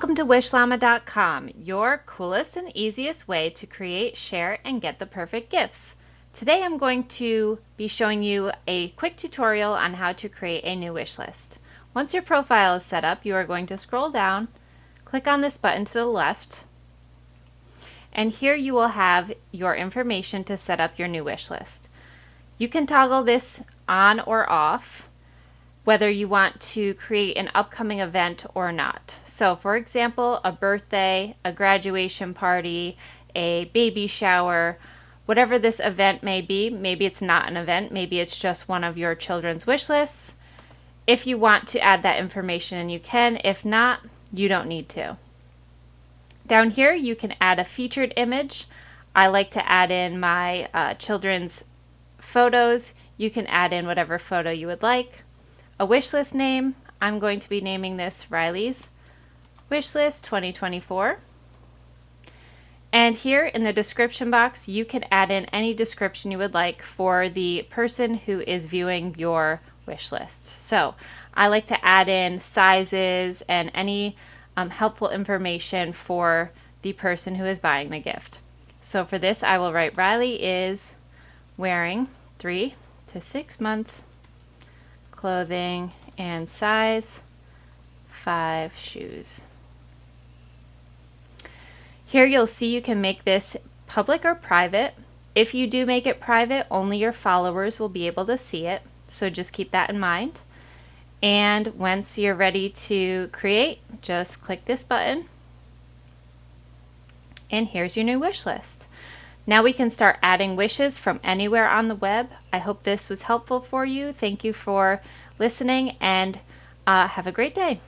Welcome to Wishlama.com, your coolest and easiest way to create, share, and get the perfect gifts. Today I'm going to be showing you a quick tutorial on how to create a new wish list. Once your profile is set up, you are going to scroll down, click on this button to the left, and here you will have your information to set up your new wish list. You can toggle this on or off, whether you want to create an upcoming event or not. So for example, a birthday, a graduation party, a baby shower, whatever this event may be, maybe it's not an event, maybe it's just one of your children's wish lists. If you want to add that information, you can. If not, you don't need to. Down here you can add a featured image. I like to add in my children's photos. You can add in whatever photo you would like. A wish list name, I'm going to be naming this Riley's Wishlist 2024. And here in the description box, you can add in any description you would like for the person who is viewing your wish list. So I like to add in sizes and any helpful information for the person who is buying the gift. So for this, I will write Riley is wearing 3 to 6 month clothing and size 5 shoes. Here you'll see you can make this public or private. If you do make it private, only your followers will be able to see it, so just keep that in mind. And once you're ready to create, just click this button and here's your new wish list. Now we can start adding wishes from anywhere on the web. I hope this was helpful for you. Thank you for listening and have a great day.